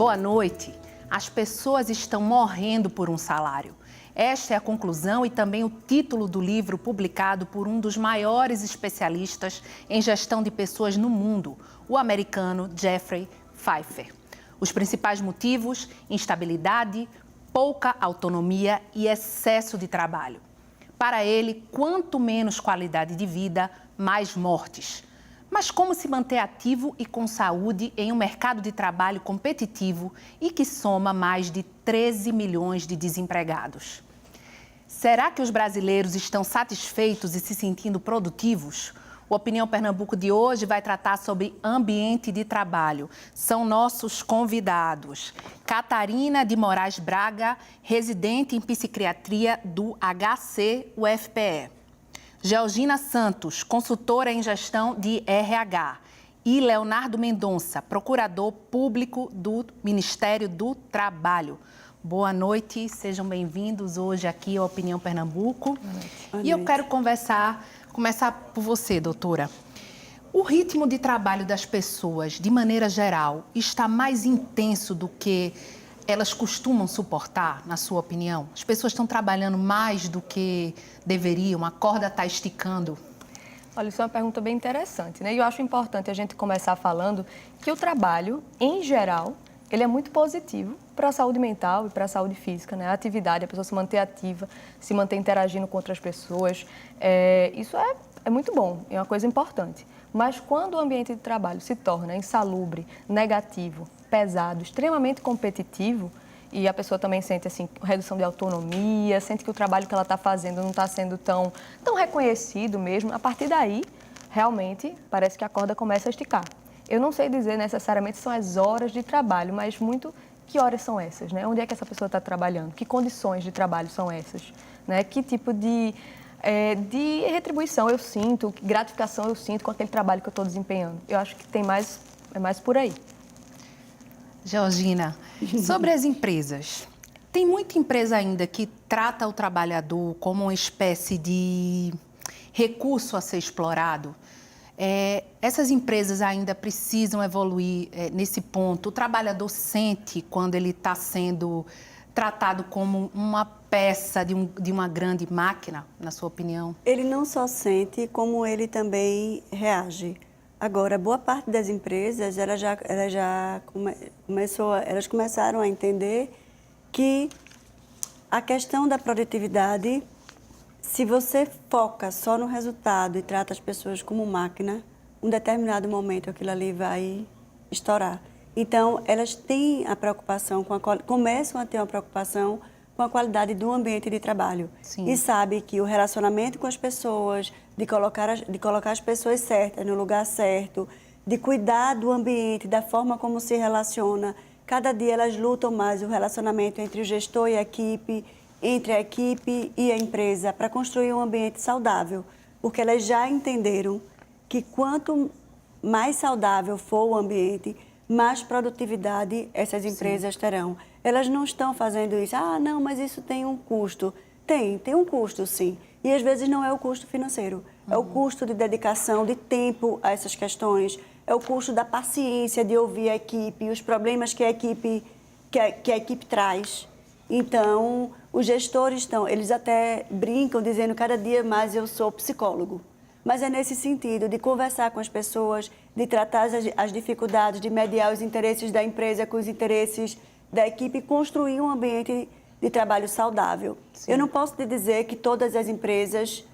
Boa noite. As pessoas estão morrendo por um salário. Esta é a conclusão e também o título do livro publicado por um dos maiores especialistas em gestão de pessoas no mundo, o americano Jeffrey Pfeffer. Os principais motivos: instabilidade, pouca autonomia e excesso de trabalho. Para ele, quanto menos qualidade de vida, mais mortes. Mas como se manter ativo e com saúde em um mercado de trabalho competitivo e que soma mais de 13 milhões de desempregados? Será que os brasileiros estão satisfeitos e se sentindo produtivos? O Opinião Pernambuco de hoje vai tratar sobre ambiente de trabalho. São nossos convidados: Catarina de Moraes Braga, residente em psiquiatria do HC-UFPE. Georgina Santos, consultora em gestão de RH. E Leonardo Mendonça, procurador público do Ministério do Trabalho. Boa noite, sejam bem-vindos hoje aqui ao Opinião Pernambuco. Boa noite. E eu quero começar por você, doutora. O ritmo de trabalho das pessoas, de maneira geral, está mais intenso do que elas costumam suportar, na sua opinião? As pessoas estão trabalhando mais do que deveriam? A corda está esticando? Olha, isso é uma pergunta bem interessante, né? E eu acho importante a gente começar falando que o trabalho, em geral, ele é muito positivo para a saúde mental e para a saúde física, né? A atividade, a pessoa se manter ativa, se manter interagindo com outras pessoas, isso é muito bom, é uma coisa importante. Mas quando o ambiente de trabalho se torna insalubre, negativo, pesado, extremamente competitivo, e a pessoa também sente assim, redução de autonomia, sente que o trabalho que ela está fazendo não está sendo tão reconhecido mesmo, a partir daí, realmente, parece que a corda começa a esticar. Eu não sei dizer necessariamente são as horas de trabalho, mas muito que horas são essas, né? Onde é que essa pessoa está trabalhando? Que condições de trabalho são essas? Né? Que tipo de retribuição eu sinto, que gratificação eu sinto com aquele trabalho que eu estou desempenhando? Eu acho que é mais por aí. Georgina, sobre as empresas, tem muita empresa ainda que trata o trabalhador como uma espécie de recurso a ser explorado. Essas empresas ainda precisam evoluir nesse ponto. O trabalhador sente quando ele está sendo tratado como uma peça de uma grande máquina, na sua opinião? Ele não só sente, como ele também reage. Agora, boa parte das empresas, elas começaram a entender que a questão da produtividade, se você foca só no resultado e trata as pessoas como máquina, um determinado momento aquilo ali vai estourar. Então, elas têm a preocupação, começam a ter uma preocupação com a qualidade do ambiente de trabalho. Sim. E sabe que o relacionamento com as pessoas, de colocar as pessoas certas no lugar certo, de cuidar do ambiente, da forma como se relaciona. Cada dia elas lutam mais o relacionamento entre o gestor e a equipe, entre a equipe e a empresa, para construir um ambiente saudável. Porque elas já entenderam que quanto mais saudável for o ambiente, mais produtividade essas empresas terão. Elas não estão fazendo isso, não, mas isso tem um custo. Tem um custo, sim. E às vezes não é o custo financeiro, é o custo de dedicação, de tempo a essas questões, é o custo da paciência de ouvir a equipe, os problemas que a equipe traz. Então, os gestores eles até brincam dizendo cada dia mais eu sou psicólogo. Mas é nesse sentido, de conversar com as pessoas, de tratar as dificuldades, de mediar os interesses da empresa com os interesses da equipe e construir um ambiente de trabalho saudável. Sim. Eu não posso te dizer que todas as empresas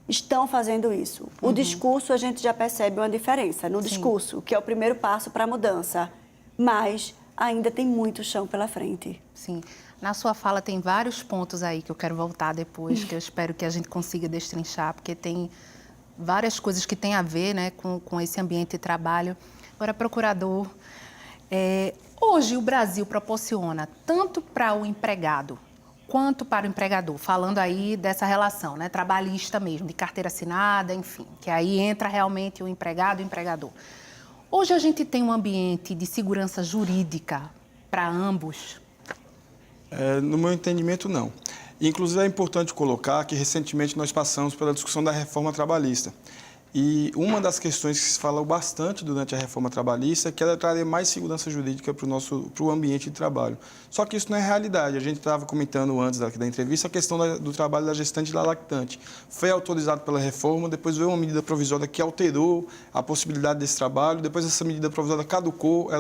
estão fazendo isso. O discurso, a gente já percebe uma diferença no discurso, que é o primeiro passo para a mudança. Mas ainda tem muito chão pela frente. Sim. Na sua fala tem vários pontos aí que eu quero voltar depois, que eu espero que a gente consiga destrinchar, porque tem várias coisas que têm a ver, né, com esse ambiente de trabalho. Agora, procurador, hoje o Brasil proporciona tanto para o empregado quanto para o empregador, falando aí dessa relação, né, trabalhista mesmo, de carteira assinada, enfim, que aí entra realmente o empregado e o empregador. Hoje a gente tem um ambiente de segurança jurídica para ambos? No meu entendimento, não. Inclusive, é importante colocar que recentemente nós passamos pela discussão da reforma trabalhista. E uma das questões que se falou bastante durante a reforma trabalhista é que ela traria mais segurança jurídica para o ambiente de trabalho. Só que isso não é realidade. A gente estava comentando antes da entrevista a questão do trabalho da gestante e da lactante. Foi autorizado pela reforma, depois veio uma medida provisória que alterou a possibilidade desse trabalho, depois essa medida provisória caducou.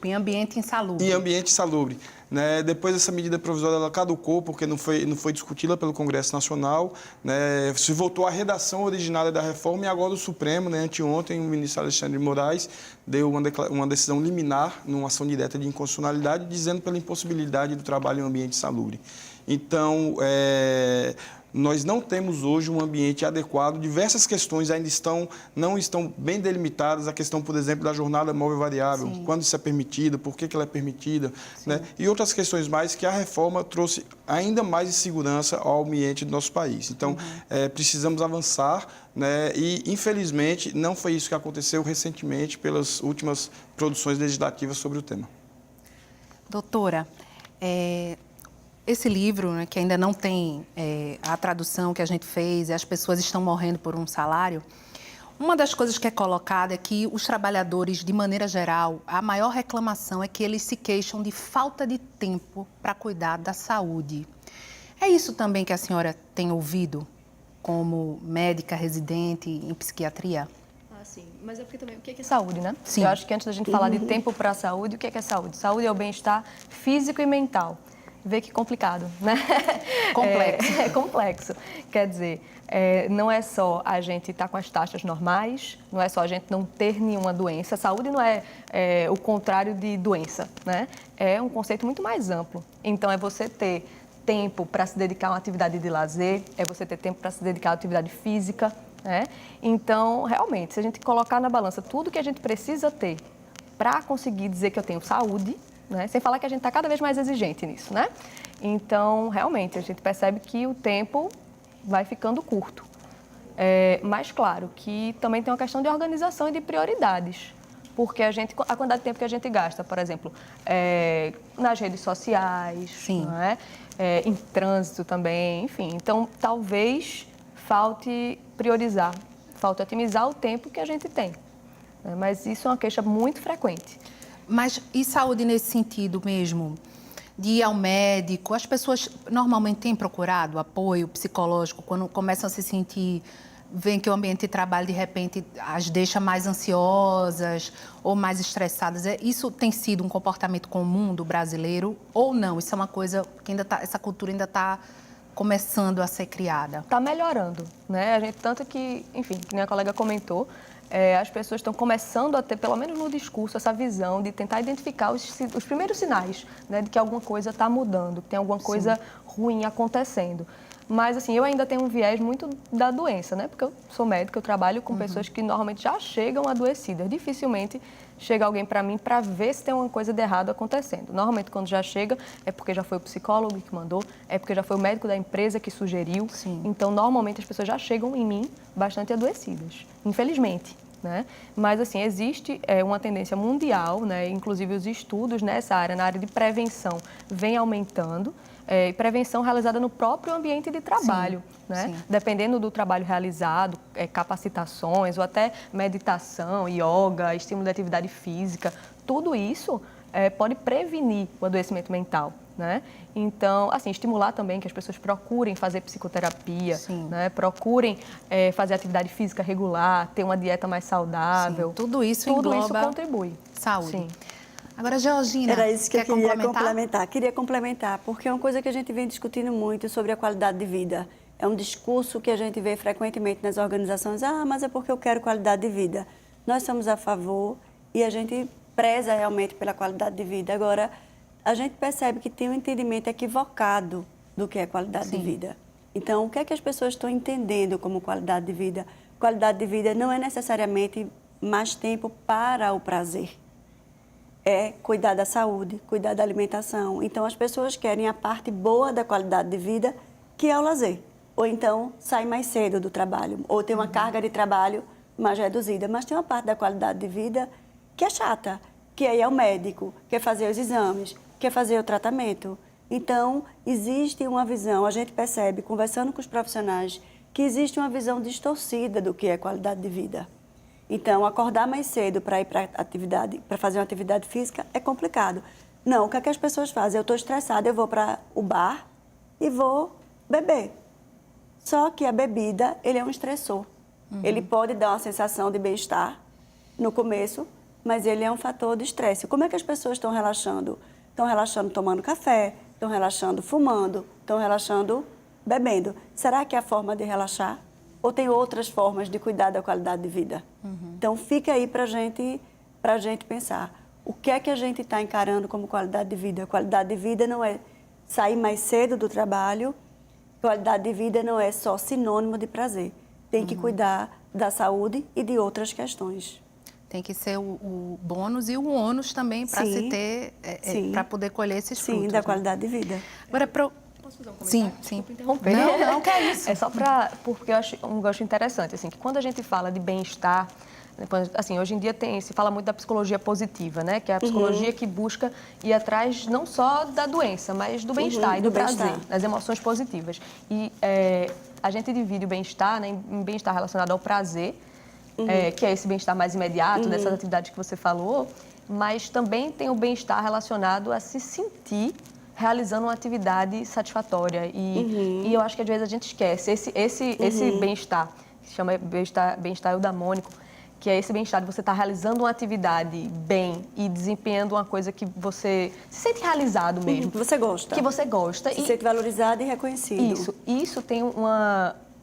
Em ambiente insalubre. Em ambiente insalubre. Né? Depois essa medida provisória ela caducou porque não foi discutida pelo Congresso Nacional, né? Se voltou à redação originária da reforma e agora o Supremo, né? Anteontem, o ministro Alexandre de Moraes deu uma decisão liminar numa ação direta de inconstitucionalidade dizendo pela impossibilidade do trabalho em ambiente insalubre. Então, nós não temos hoje um ambiente adequado, diversas questões ainda não estão bem delimitadas, a questão, por exemplo, da jornada móvel variável, Sim. quando isso é permitido, por que ela é permitida, né? E outras questões mais que a reforma trouxe ainda mais insegurança ao ambiente do nosso país. Então, precisamos avançar, né? E, infelizmente, não foi isso que aconteceu recentemente pelas últimas produções legislativas sobre o tema. Doutora, esse livro, né, que ainda não tem a tradução que a gente fez, e as pessoas estão morrendo por um salário, uma das coisas que é colocada é que os trabalhadores, de maneira geral, a maior reclamação é que eles se queixam de falta de tempo para cuidar da saúde. É isso também que a senhora tem ouvido como médica residente em psiquiatria? Sim, mas é porque também, o que é saúde, né? Sim. Eu acho que antes da gente falar de tempo para a saúde, o que é saúde? Saúde é o bem-estar físico e mental. Vê que complicado, né? Complexo. É complexo. Quer dizer, não é só a gente estar com as taxas normais, não é só a gente não ter nenhuma doença. Saúde não é o contrário de doença, né? É um conceito muito mais amplo. Então, é você ter tempo para se dedicar a uma atividade de lazer, é você ter tempo para se dedicar a atividade física, né? Então, realmente, se a gente colocar na balança tudo que a gente precisa ter para conseguir dizer que eu tenho saúde, né? Sem falar que a gente está cada vez mais exigente nisso, né? Então, realmente, a gente percebe que o tempo vai ficando curto. Mas, claro, que também tem uma questão de organização e de prioridades. Porque a quantidade de tempo que a gente gasta, por exemplo, nas redes sociais, Sim. não é? Em trânsito também, enfim. Então, talvez falte priorizar, falte otimizar o tempo que a gente tem. Né? Mas isso é uma queixa muito frequente. Mas e saúde nesse sentido mesmo? De ir ao médico? As pessoas normalmente têm procurado apoio psicológico quando começam a se sentir, veem que o ambiente de trabalho de repente as deixa mais ansiosas ou mais estressadas. Isso tem sido um comportamento comum do brasileiro ou não? Isso é uma coisa que essa cultura ainda está começando a ser criada? Está melhorando, né? A gente, tanto que, enfim, que nem a colega comentou, as pessoas estão começando a ter, pelo menos no discurso, essa visão de tentar identificar os primeiros sinais, né, de que alguma coisa está mudando, que tem alguma coisa ruim acontecendo. Mas, assim, eu ainda tenho um viés muito da doença, né? Porque eu sou médica, eu trabalho com pessoas que normalmente já chegam adoecidas. Dificilmente chega alguém para mim para ver se tem alguma coisa de errado acontecendo. Normalmente, quando já chega, é porque já foi o psicólogo que mandou, é porque já foi o médico da empresa que sugeriu. Sim. Então, normalmente, as pessoas já chegam em mim bastante adoecidas, infelizmente. Né? Mas, assim, existe uma tendência mundial, né? Inclusive os estudos nessa área, na área de prevenção, vem aumentando. E prevenção realizada no próprio ambiente de trabalho, sim, né? Sim. Dependendo do trabalho realizado, capacitações ou até meditação, yoga, estímulo de atividade física, tudo isso pode prevenir o adoecimento mental, né? Então, assim, estimular também que as pessoas procurem fazer psicoterapia, né? Procurem fazer atividade física regular, ter uma dieta mais saudável. Sim. Tudo isso contribui. Saúde. Sim. Agora, Georgina, era isso que eu queria complementar? Queria complementar, porque é uma coisa que a gente vem discutindo muito sobre a qualidade de vida. É um discurso que a gente vê frequentemente nas organizações. Ah, mas é porque eu quero qualidade de vida. Nós somos a favor e a gente preza realmente pela qualidade de vida. Agora, a gente percebe que tem um entendimento equivocado do que é qualidade de vida. Então, o que é que as pessoas estão entendendo como qualidade de vida? Qualidade de vida não é necessariamente mais tempo para o prazer. É cuidar da saúde, cuidar da alimentação. Então, as pessoas querem a parte boa da qualidade de vida, que é o lazer. Ou então, sair mais cedo do trabalho, ou ter uma carga de trabalho mais reduzida. Mas tem uma parte da qualidade de vida que é chata, que aí é o médico, quer fazer os exames, quer fazer o tratamento. Então, existe uma visão, a gente percebe, conversando com os profissionais que existe uma visão distorcida do que é qualidade de vida. Então, acordar mais cedo para ir para atividade, para fazer uma atividade física é complicado. Não, o que é que as pessoas fazem? Eu estou estressada, eu vou para o bar e vou beber. Só que a bebida, ele é um estressor. Ele pode dar uma sensação de bem-estar no começo, mas ele é um fator de estresse. Como é que as pessoas estão relaxando? Estão relaxando tomando café, estão relaxando fumando, estão relaxando bebendo. Será que é a forma de relaxar? Ou tem outras formas de cuidar da qualidade de vida? Então, fica aí para a gente pensar. O que é que a gente está encarando como qualidade de vida? Qualidade de vida não é sair mais cedo do trabalho. Qualidade de vida não é só sinônimo de prazer. Tem que cuidar da saúde e de outras questões. Tem que ser o bônus e o ônus também para se ter, para poder colher esses frutos. Sim, da qualidade de vida. Agora, Posso fazer um comentário? sim. Interromper. Não, que é isso. É só porque eu acho um gosto interessante, assim, que quando a gente fala de bem-estar, assim, hoje em dia se fala muito da psicologia positiva, né? Que é a psicologia que busca ir atrás não só da doença, mas do bem-estar e do prazer, das emoções positivas. E a gente divide o bem-estar, né, em bem-estar relacionado ao prazer, que é esse bem-estar mais imediato, dessas atividades que você falou, mas também tem o bem-estar relacionado a se sentir realizando uma atividade satisfatória. E eu acho que às vezes a gente esquece esse bem-estar, que se chama bem-estar eudamônico, que é esse bem-estar de você estar realizando uma atividade bem e desempenhando uma coisa que você se sente realizado mesmo. Que você gosta. Que você gosta. Se sente valorizado e reconhecido. Isso tem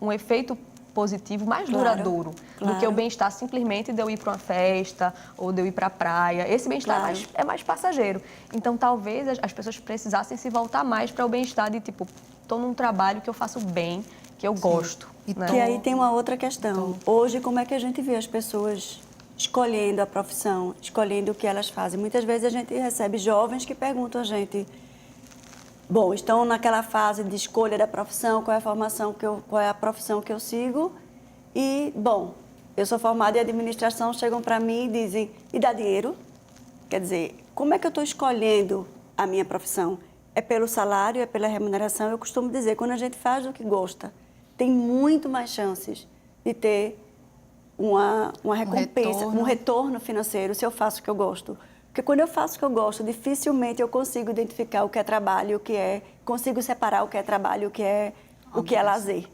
um efeito positivo mais duradouro do que o bem-estar simplesmente de eu ir para uma festa ou de eu ir para a praia. Esse bem-estar é mais passageiro. Então, talvez as pessoas precisassem se voltar mais para o bem-estar de, tipo, estou num trabalho que eu faço bem, que eu gosto. Né? Que aí tem uma outra questão. Hoje, como é que a gente vê as pessoas escolhendo a profissão, escolhendo o que elas fazem? Muitas vezes a gente recebe jovens que perguntam a gente: bom, estão naquela fase de escolha da profissão, qual é a profissão que eu sigo? E, bom, eu sou formada em administração, chegam para mim e dizem: e dá dinheiro? Quer dizer, como é que eu estou escolhendo a minha profissão? É pelo salário, é pela remuneração? Eu costumo dizer, quando a gente faz o que gosta, tem muito mais chances de ter uma recompensa, um retorno financeiro, se eu faço o que eu gosto. Porque quando eu faço o que eu gosto, dificilmente eu consigo identificar o que é trabalho, consigo separar o que é trabalho, o que é lazer.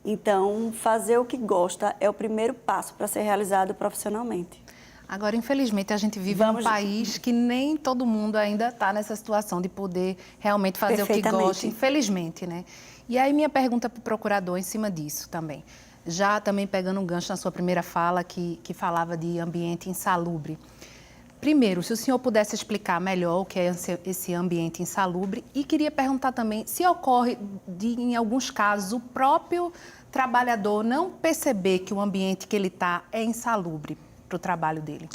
Então, fazer o que gosta é o primeiro passo para ser realizado profissionalmente. Agora, infelizmente, a gente vive num país que nem todo mundo ainda está nessa situação de poder realmente fazer o que gosta, infelizmente, né? E aí, minha pergunta para o procurador em cima disso também. Já também pegando um gancho na sua primeira fala, que falava de ambiente insalubre. Primeiro, se o senhor pudesse explicar melhor o que é esse ambiente insalubre, e queria perguntar também se ocorre, em alguns casos, o próprio trabalhador não perceber que o ambiente que ele está é insalubre para o trabalho dele.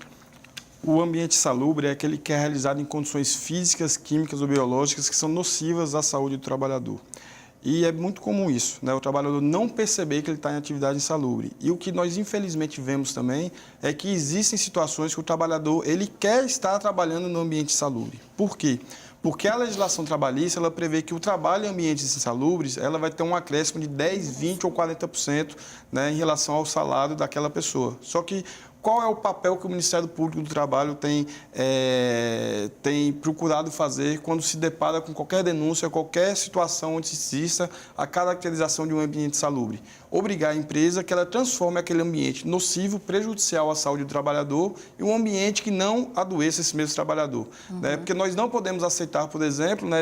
O ambiente insalubre é aquele que é realizado em condições físicas, químicas ou biológicas que são nocivas à saúde do trabalhador. E é muito comum isso, né? O trabalhador não perceber que ele está em atividade insalubre. E o que nós, infelizmente, vemos também é que existem situações que o trabalhador ele quer estar trabalhando no ambiente insalubre. Por quê? Porque a legislação trabalhista ela prevê que o trabalho em ambientes insalubres ela vai ter um acréscimo de 10%, 20% ou 40%, né, em relação ao salário daquela pessoa. Só que qual é o papel que o Ministério Público do Trabalho tem procurado fazer quando se depara com qualquer denúncia, qualquer situação onde se exista a caracterização de um ambiente insalubre? Obrigar a empresa que ela transforme aquele ambiente nocivo, prejudicial à saúde do trabalhador e um ambiente que não adoeça esse mesmo trabalhador. Né? Porque nós não podemos aceitar, por exemplo, né,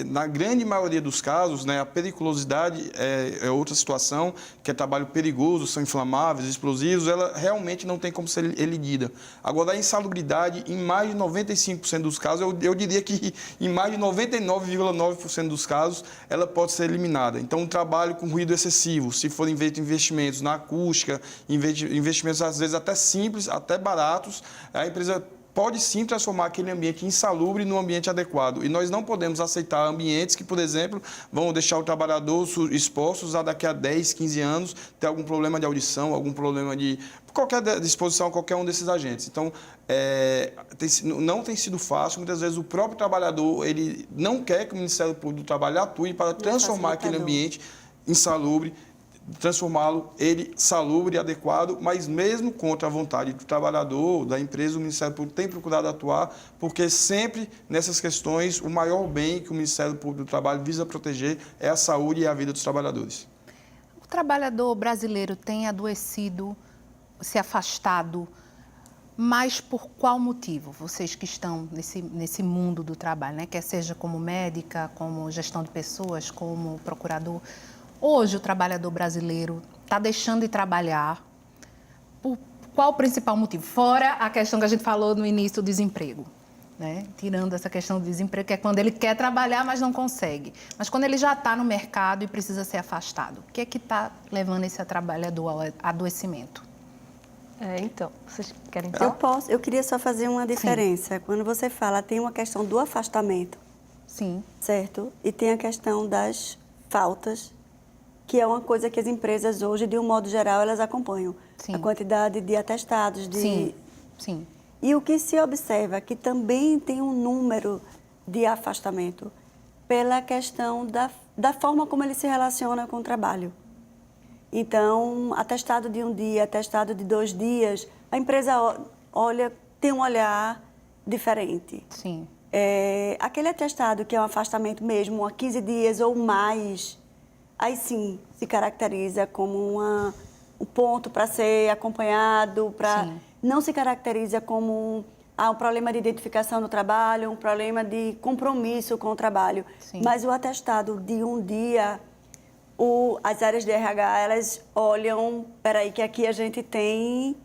na grande maioria dos casos, né, a periculosidade é outra situação, que é trabalho perigoso, são inflamáveis, explosivos, ela realmente não tem como ser elidida. Agora, a insalubridade, em mais de 95% dos casos, eu diria que em mais de 99,9% dos casos, ela pode ser eliminada. Então, um trabalho com ruído excessivo, se for investimentos na acústica, investimentos às vezes até simples, até baratos, a empresa pode sim transformar aquele ambiente insalubre num ambiente adequado. E nós não podemos aceitar ambientes que, por exemplo, vão deixar o trabalhador expostos a daqui a 10, 15 anos ter algum problema de audição, algum problema de qualquer disposição a qualquer um desses agentes. Então, não tem sido fácil. Muitas vezes o próprio trabalhador ele não quer que o Ministério Público do Trabalho atue para transformar aquele ambiente insalubre. transformá-lo ele salubre e adequado, mas mesmo contra a vontade do trabalhador, da empresa, o Ministério Público tem procurado atuar, porque sempre nessas questões o maior bem que o Ministério Público do Trabalho visa proteger é a saúde e a vida dos trabalhadores. O trabalhador brasileiro tem adoecido, se afastado, mas por qual motivo? Vocês que estão nesse mundo do trabalho, né? Quer seja como médica, como gestão de pessoas, como procurador. Hoje o trabalhador brasileiro está deixando de trabalhar. Por qual o principal motivo? Fora a questão que a gente falou no início do desemprego. Né? Tirando essa questão do desemprego, que é quando ele quer trabalhar, mas não consegue. Mas quando ele já está no mercado e precisa ser afastado. O que é que está levando esse trabalhador ao adoecimento? Então, vocês querem falar? Eu queria só fazer uma diferença. Sim. Quando você fala, tem uma questão do afastamento. Sim. Certo? E tem a questão das faltas, que é uma coisa que as empresas hoje, de um modo geral, elas acompanham. Sim. A quantidade de atestados, de... Sim, sim. E o que se observa é que também tem um número de afastamento pela questão da forma como ele se relaciona com o trabalho. Então, atestado de um dia, atestado de 2 dias, a empresa tem um olhar diferente. Sim. Aquele atestado que é um afastamento mesmo, há 15 dias ou mais, aí sim se caracteriza como um ponto para ser acompanhado, não se caracteriza como um problema de identificação no trabalho, um problema de compromisso com o trabalho. Sim. Mas o atestado de um dia, as áreas de RH, elas olham, peraí, que aqui a gente tem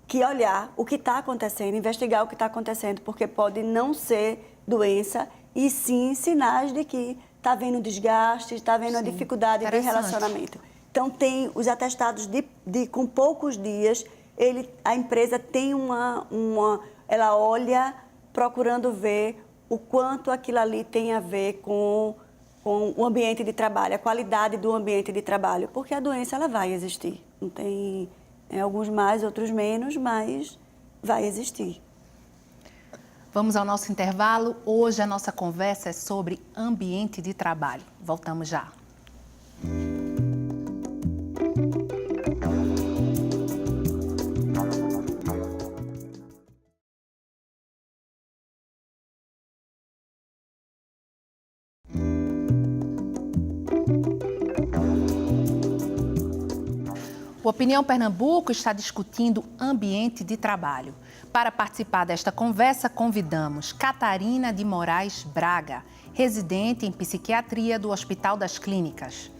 que olhar o que está acontecendo, investigar o que está acontecendo, porque pode não ser doença, e sim sinais de que está havendo desgaste, está havendo a dificuldade de relacionamento. Então, tem os atestados com poucos dias, a empresa tem ela olha procurando ver o quanto aquilo ali tem a ver com o ambiente de trabalho, a qualidade do ambiente de trabalho, porque a doença ela vai existir. Não tem alguns mais, outros menos, mas vai existir. Vamos ao nosso intervalo. Hoje a nossa conversa é sobre ambiente de trabalho. Voltamos já. O Opinião Pernambuco está discutindo ambiente de trabalho. Para participar desta conversa, convidamos Catarina de Moraes Braga, residente em psiquiatria do Hospital das Clínicas,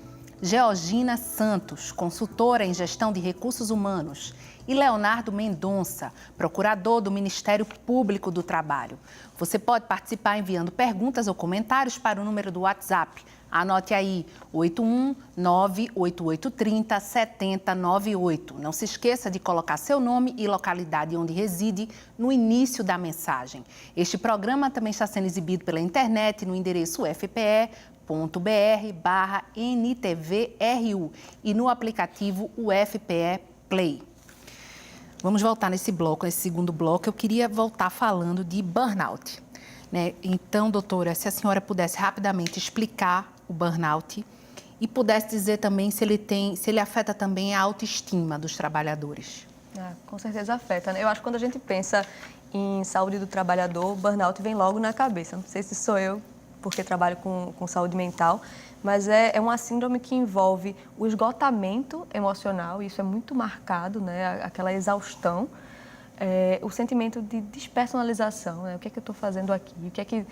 Georgina Santos, consultora em gestão de recursos humanos, e Leonardo Mendonça, procurador do Ministério Público do Trabalho. Você pode participar enviando perguntas ou comentários para o número do WhatsApp. Anote aí, 819-8830-7098. Não se esqueça de colocar seu nome e localidade onde reside no início da mensagem. Este programa também está sendo exibido pela internet no endereço ufpe.br/NTVRU e no aplicativo UFPE Play. Vamos voltar nesse segundo bloco. Eu queria voltar falando de burnout. Né? Então, doutora, se a senhora pudesse rapidamente explicar o burnout e pudesse dizer também se ele afeta também a autoestima dos trabalhadores. Com certeza afeta, né? Eu acho que quando a gente pensa em saúde do trabalhador, burnout vem logo na cabeça. Não sei se sou eu, porque trabalho com saúde mental, mas é uma síndrome que envolve o esgotamento emocional, e isso é muito marcado, né? Aquela exaustão, o sentimento de despersonalização, né? O que é que eu estou fazendo aqui? O que é que...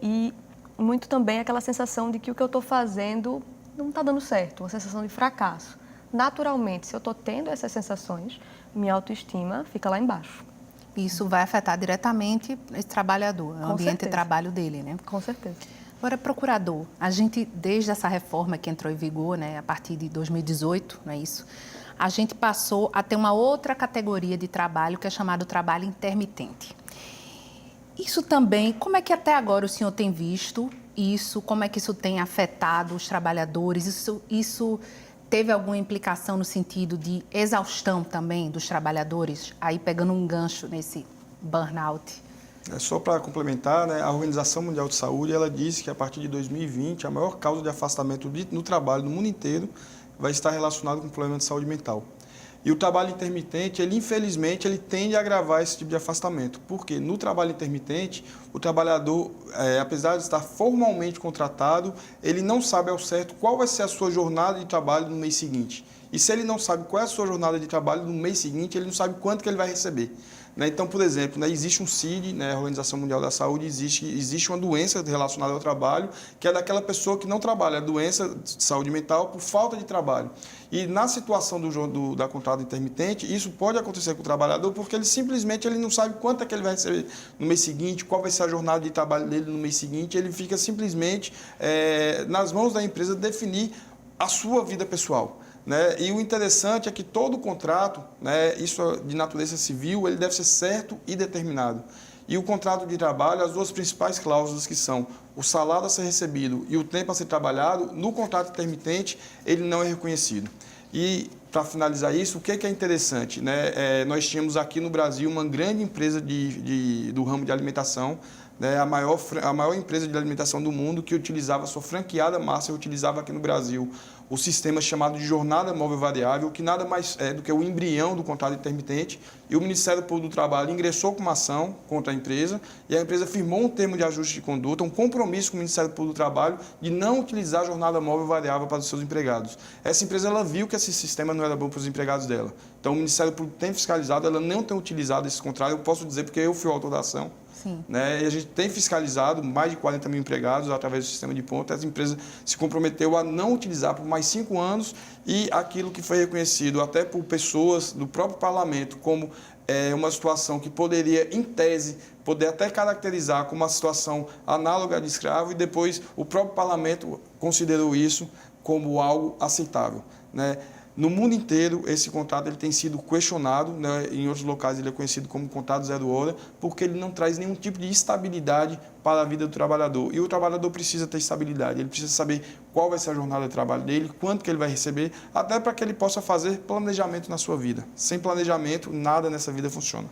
E muito também aquela sensação de que o que eu estou fazendo não está dando certo, uma sensação de fracasso. Naturalmente, se eu estou tendo essas sensações, minha autoestima fica lá embaixo. Isso vai afetar diretamente esse trabalhador, o ambiente de trabalho dele, né? Com certeza. Agora, procurador, a gente, desde essa reforma que entrou em vigor, né, a partir de 2018, não é isso? A gente passou a ter uma outra categoria de trabalho que é chamado trabalho intermitente. Isso também, como é que até agora o senhor tem visto isso? Como é que isso tem afetado os trabalhadores? Isso teve alguma implicação no sentido de exaustão também dos trabalhadores? Aí pegando um gancho nesse burnout. Só para complementar, né, a Organização Mundial de Saúde ela disse que a partir de 2020 a maior causa de afastamento no trabalho no mundo inteiro vai estar relacionado com problema de saúde mental. E o trabalho intermitente, ele infelizmente, ele tende a agravar esse tipo de afastamento. Porque no trabalho intermitente, o trabalhador, apesar de estar formalmente contratado, ele não sabe ao certo qual vai ser a sua jornada de trabalho no mês seguinte. E se ele não sabe qual é a sua jornada de trabalho no mês seguinte, ele não sabe quanto que ele vai receber. Então, por exemplo, existe um CID, a Organização Mundial da Saúde, existe uma doença relacionada ao trabalho, que é daquela pessoa que não trabalha, a doença de saúde mental por falta de trabalho. E na situação da contrato intermitente, isso pode acontecer com o trabalhador, porque ele simplesmente não sabe quanto é que ele vai receber no mês seguinte, qual vai ser a jornada de trabalho dele no mês seguinte, ele fica simplesmente nas mãos da empresa definir a sua vida pessoal. E o interessante é que todo contrato, isso de natureza civil, ele deve ser certo e determinado. E o contrato de trabalho, as duas principais cláusulas que são o salário a ser recebido e o tempo a ser trabalhado, no contrato intermitente, ele não é reconhecido. E, para finalizar isso, o que é interessante? Nós tínhamos aqui no Brasil uma grande empresa do ramo de alimentação, a maior empresa de alimentação do mundo, que utilizava a sua franqueada master, utilizava aqui no Brasil o sistema chamado de jornada móvel variável, que nada mais é do que o embrião do contrato intermitente, e o Ministério Público do Trabalho ingressou com uma ação contra a empresa, e a empresa firmou um termo de ajuste de conduta, um compromisso com o Ministério Público do Trabalho de não utilizar a jornada móvel variável para os seus empregados. Essa empresa ela viu que esse sistema não era bom para os empregados dela. Então, o Ministério Público tem fiscalizado, ela não tem utilizado esse contrato, eu posso dizer porque eu fui o autor da ação. Sim. E a gente tem fiscalizado mais de 40 mil empregados através do sistema de ponto. Essa empresa se comprometeu a não utilizar por mais 5 anos e aquilo que foi reconhecido até por pessoas do próprio parlamento como uma situação que poderia, em tese, poder até caracterizar como uma situação análoga de escravo, e depois o próprio parlamento considerou isso como algo aceitável. No mundo inteiro, esse contrato ele tem sido questionado, em outros locais ele é conhecido como contrato zero hora, porque ele não traz nenhum tipo de estabilidade para a vida do trabalhador. E o trabalhador precisa ter estabilidade, ele precisa saber qual vai ser a jornada de trabalho dele, quanto que ele vai receber, até para que ele possa fazer planejamento na sua vida. Sem planejamento, nada nessa vida funciona.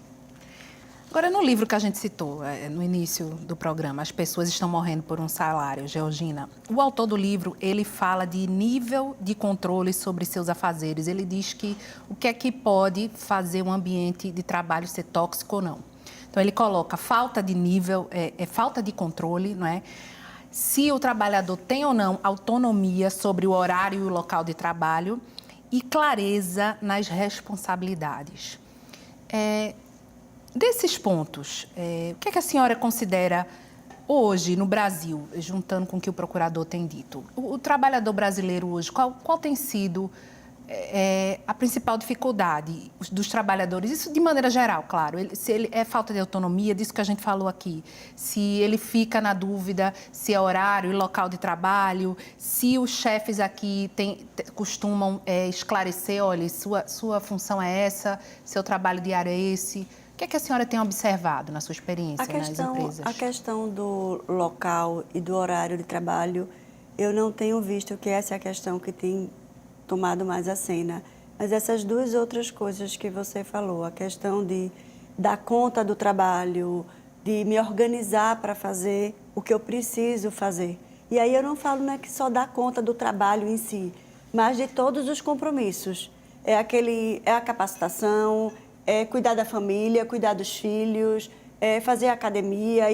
Agora, no livro que a gente citou no início do programa, As Pessoas Estão Morrendo por um Salário, Georgina, o autor do livro, ele fala de nível de controle sobre seus afazeres. Ele diz que o que é que pode fazer um ambiente de trabalho ser tóxico ou não. Então, ele coloca falta de nível, falta de controle, não é? Se o trabalhador tem ou não autonomia sobre o horário e o local de trabalho e clareza nas responsabilidades. Desses pontos, o que é que a senhora considera hoje no Brasil, juntando com o que o procurador tem dito? O trabalhador brasileiro hoje, qual tem sido a principal dificuldade dos trabalhadores? Isso de maneira geral, claro. Se ele é falta de autonomia, disso que a gente falou aqui. Se ele fica na dúvida se é horário e local de trabalho, se os chefes aqui costumam esclarecer, olha, sua função é essa, seu trabalho diário é esse. O que é que a senhora tem observado na sua experiência nas empresas? A questão do local e do horário de trabalho, eu não tenho visto que essa é a questão que tem tomado mais a cena. Mas essas duas outras coisas que você falou, a questão de dar conta do trabalho, de me organizar para fazer o que eu preciso fazer. E aí eu não falo que só dar conta do trabalho em si, mas de todos os compromissos. É a capacitação, cuidar da família, cuidar dos filhos, fazer academia,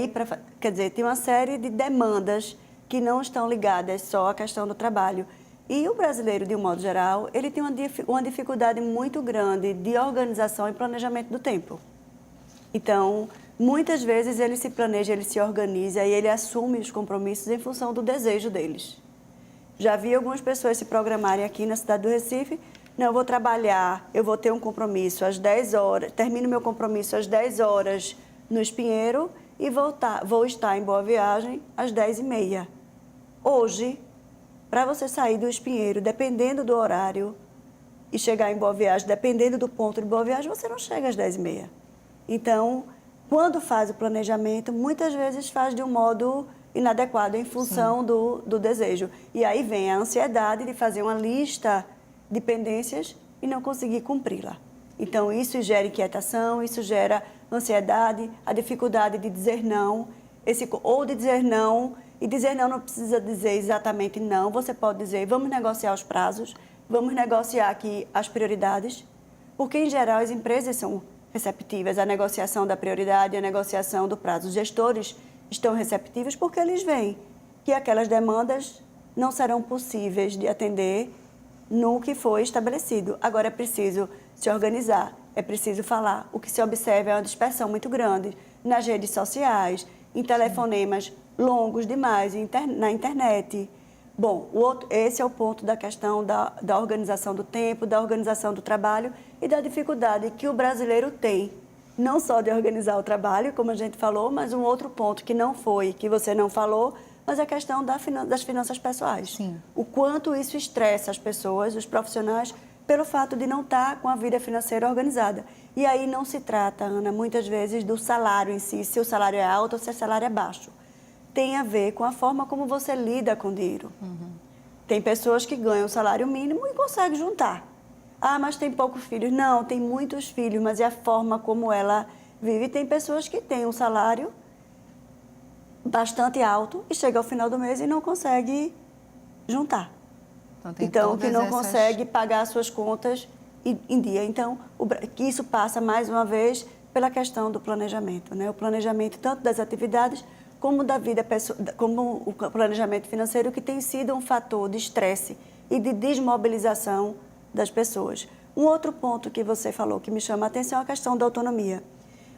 quer dizer, tem uma série de demandas que não estão ligadas só à questão do trabalho. E o brasileiro, de um modo geral, ele tem uma dificuldade muito grande de organização e planejamento do tempo. Então, muitas vezes ele se planeja, ele se organiza e ele assume os compromissos em função do desejo deles. Já vi algumas pessoas se programarem aqui na cidade do Recife. Não, eu vou trabalhar, eu vou ter um compromisso às 10 horas, termino meu compromisso às 10 horas no Espinheiro e vou estar em Boa Viagem às 10h30. Hoje, para você sair do Espinheiro, dependendo do horário, e chegar em Boa Viagem, dependendo do ponto de Boa Viagem, você não chega às 10h30. Então, quando faz o planejamento, muitas vezes faz de um modo inadequado em função do desejo. E aí vem a ansiedade de fazer uma lista de pendências e não conseguir cumpri-la. Então, isso gera inquietação, isso gera ansiedade, a dificuldade de dizer não, ou de dizer não, e dizer não precisa dizer exatamente não, você pode dizer, vamos negociar os prazos, vamos negociar aqui as prioridades, porque, em geral, as empresas são receptivas à negociação da prioridade, à negociação do prazo. Os gestores estão receptivos porque eles veem que aquelas demandas não serão possíveis de atender no que foi estabelecido. Agora, é preciso se organizar, é preciso falar. O que se observa é uma dispersão muito grande nas redes sociais, em telefonemas longos demais, na internet. Bom, esse é o ponto da questão da organização do tempo, da organização do trabalho e da dificuldade que o brasileiro tem, não só de organizar o trabalho, como a gente falou, mas um outro ponto que não foi, que você não falou, mas a questão das finanças pessoais. Sim. O quanto isso estressa as pessoas, os profissionais, pelo fato de não estar com a vida financeira organizada. E aí não se trata, Ana, muitas vezes do salário em si, se o salário é alto ou se o salário é baixo. Tem a ver com a forma como você lida com o dinheiro. Tem pessoas que ganham o salário mínimo e conseguem juntar. Ah, mas tem poucos filhos. Não, tem muitos filhos, mas é a forma como ela vive. Tem pessoas que têm um salário bastante alto e chega ao final do mês e não consegue juntar. Então que não consegue pagar as suas contas em dia. Então, que isso passa, mais uma vez, pela questão do planejamento, né? O planejamento tanto das atividades como da vida pessoal, como o planejamento financeiro, que tem sido um fator de estresse e de desmobilização das pessoas. Um outro ponto que você falou que me chama a atenção é a questão da autonomia.